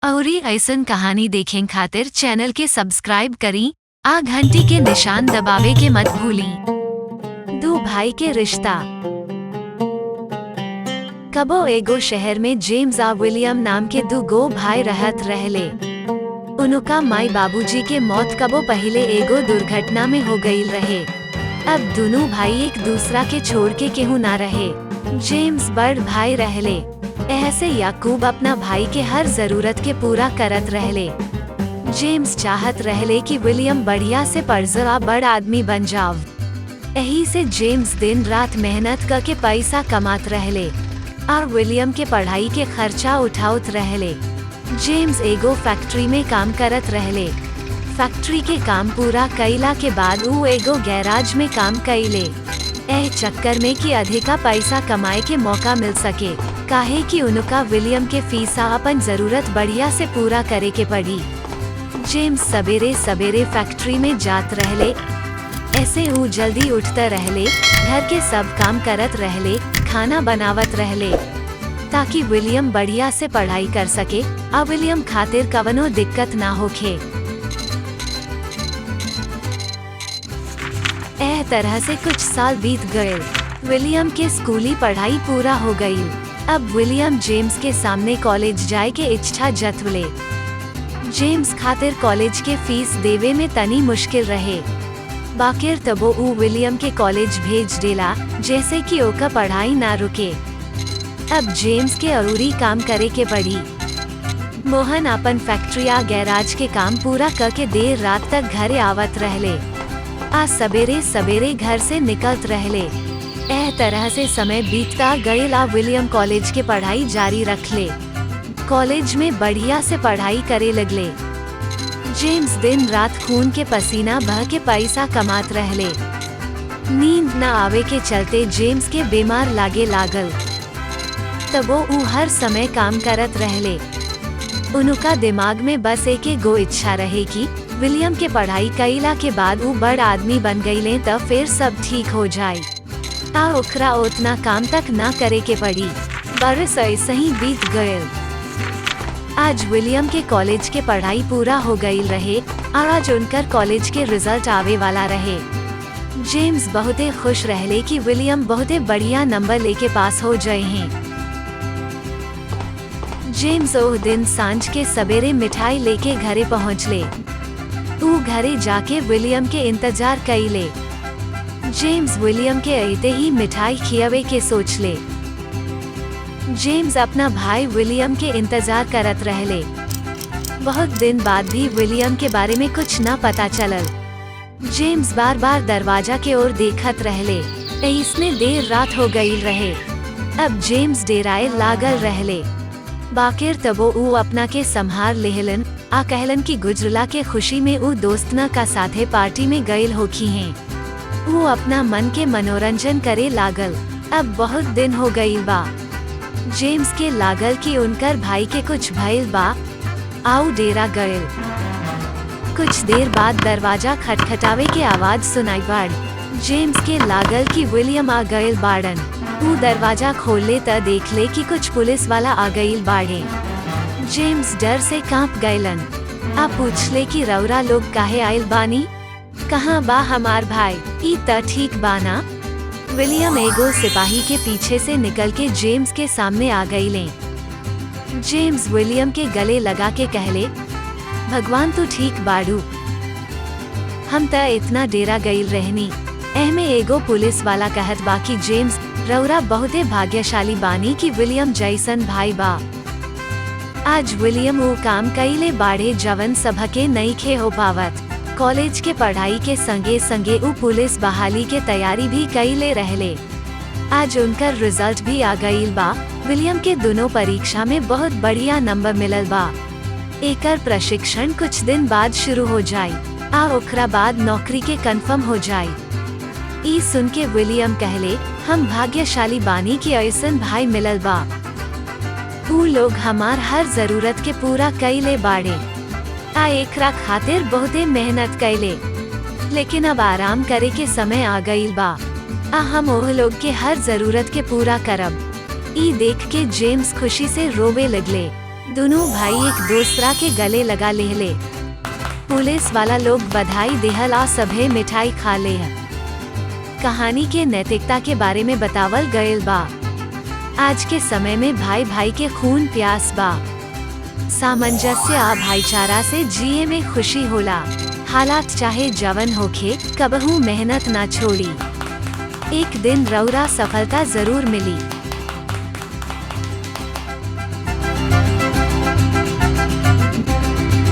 अउरी ऐसन कहानी देखें खातिर चैनल के सब्सक्राइब करी आ घंटी के निशान दबावे के मत भूली। दो भाई के रिश्ता। कबो एगो शहर में जेम्स आ विलियम नाम के दो गो भाई रहत रहले। उनका माई बाबूजी के मौत कबो पहले एगो दुर्घटना में हो गई रहे। अब दोनों भाई एक दूसरा के छोड़ के केहू ना रहे। जेम्स बड़ भाई रहले, ऐसे याकूब अपना भाई के हर जरूरत के पूरा करत रहले। जेम्स चाहत रहले कि विलियम बढ़िया से पढ़ आ बड़ आदमी बन जाव। यही से जेम्स दिन रात मेहनत करके पैसा कमात रहले और विलियम के पढ़ाई के खर्चा उठावत रहले। जेम्स एगो फैक्ट्री में काम करत रहले। फैक्ट्री के काम पूरा कईला के बाद वो एगो गैराज में काम कईले। एह चक्कर में कि अधिका पैसा कमाए के मौका मिल सके, काहे कि उनका विलियम के फीसा अपन जरूरत बढ़िया से पूरा करे के पड़ी। जेम्स सवेरे सवेरे फैक्ट्री में जात रहले। ऐसे वो जल्दी उठते रहले, घर के सब काम करत रहले, खाना बनावत रहले ताकि विलियम बढ़िया से पढ़ाई कर सके और विलियम खातिर कवनो दिक्कत ना होखे। एह तरह से कुछ साल बीत गए। विलियम के स्कूली पढ़ाई पूरा हो गई। अब विलियम जेम्स के सामने कॉलेज जाए के इच्छा जतवले। जेम्स खातिर कॉलेज के फीस देवे में तनी मुश्किल रहे, बाकिर तबो ऊ विलियम के कॉलेज भेज देला जैसे कि ओका पढ़ाई ना रुके। अब जेम्स के अरूरी काम करे के पड़ी। मोहन अपन फैक्ट्री या गैराज के काम पूरा करके देर रात तक घरे आवत रहले। आज सवेरे सवेरे घर से निकलत रहले। एह तरह से समय बीतता गयेला। विलियम कॉलेज के पढ़ाई जारी रखले। कॉलेज में बढ़िया से पढ़ाई करे लगले। जेम्स दिन रात खून के पसीना बह के पैसा कमात रहले। नींद न आवे के चलते जेम्स के बीमार लागे लागल। तबो ऊ हर समय काम करत रहले। उनका दिमाग में बस एक गो इच्छा रहे कि विलियम के पढ़ाई कईला के बाद ऊ बड़ आदमी बन गईले तब फिर सब ठीक हो जाए आ ओकरा उतना काम तक ना करे के पड़ी। बरस ऐसे ही बीत गए। आज विलियम के कॉलेज के पढ़ाई पूरा हो गई रहे और आज उनकर कॉलेज के रिजल्ट आवे वाला रहे। जेम्स बहुते खुश रहले कि विलियम बहुते बढ़िया नंबर लेके पास हो जाए हैं। जेम्स ओह दिन सांझ के सवेरे मिठाई लेके घरे पहुँचले। ऊ घरे जाके विलियम के इंतजार कईले। जेम्स विलियम के अइते ही मिठाई खियावे के सोचले। जेम्स अपना भाई विलियम के इंतजार करत रहले। बहुत दिन बाद भी विलियम के बारे में कुछ ना पता चलल। जेम्स बार बार दरवाजा के ओर देखत रहले। इसने देर रात हो गई रहे। अब जेम्स डेराए लागल रहले, बाकिर तबो ऊ अपना के संभार लेहलन आ कहलन कि गुजरला के खुशी में ऊ दोस्तन का साथे पार्टी में गईल होखी हैं। ऊ अपना मन के मनोरंजन करे लागल। अब बहुत दिन हो गईल बा। जेम्स के लागल कि उनकर भाई के कुछ भइल बा। आऊ डेरा गईल। कुछ देर बाद दरवाजा खटखटावे के आवाज सुनाई पड़। जेम्स के लागल कि विलियम आ गईल बाड़न। ऊ दरवाजा खोले त देखले कि कुछ पुलिस वाला आ गईल बाड़े। जेम्स डर से कांप गईलन। आ पूछले कि रौरा लोग काहे आइल बानी? कहाँ बा हमार भाई? ई त ठीक बाना? विलियम एगो सिपाही के पीछे से निकल के जेम्स के सामने आ गईले। जेम्स विलियम के गले लगा के कहले, भगवान तू ठीक बाड़ू। हम त इतना डेरा गईल रहनी। एहमे एगो पुलिस वाला कहत बाकी जेम्स रौरा बहुते भाग्यशाली बानी कि विलियम जैसन भाई बा। आज विलियम वो काम कईले बाढ़े जवन सबके नईखे हो पावत। कॉलेज के पढ़ाई के संगे संगे ऊ पुलिस बहाली के तैयारी भी कईले रहले। आज उनकर रिजल्ट भी आ गईल बा। विलियम के दोनों परीक्षा में बहुत बढ़िया नंबर मिलल बा। एकर प्रशिक्षण कुछ दिन बाद शुरू हो जाए आ ओकरा बाद नौकरी के कंफर्म हो जाए। ई सुन के विलियम कहले, हम भाग्यशाली बानी कि ऐसन भाई मिलल बा। ऊ लोग हमार हर जरूरत के पूरा कईले बाड़े आ एकरा खातिर बहुते मेहनत कईले। लेकिन अब आराम करे के समय आ गईल बा आ हम ओह लोग के हर जरूरत के पूरा करब। ई देख के जेम्स खुशी से रोवे लगले। दोनों भाई एक दूसरा के गले लगा लेहले। पुलिस वाला लोग बधाई देहल आ सभे मिठाई खा ले। कहानी के नैतिकता के बारे में बतावल गयल बा। आज के समय में भाई भाई के खून प्यास बा। सामंजस्य आ भाईचारा से जिए में खुशी होला। हालात चाहे जवन होखे, कबहू मेहनत ना छोड़ी। एक दिन रौरा सफलता जरूर मिली।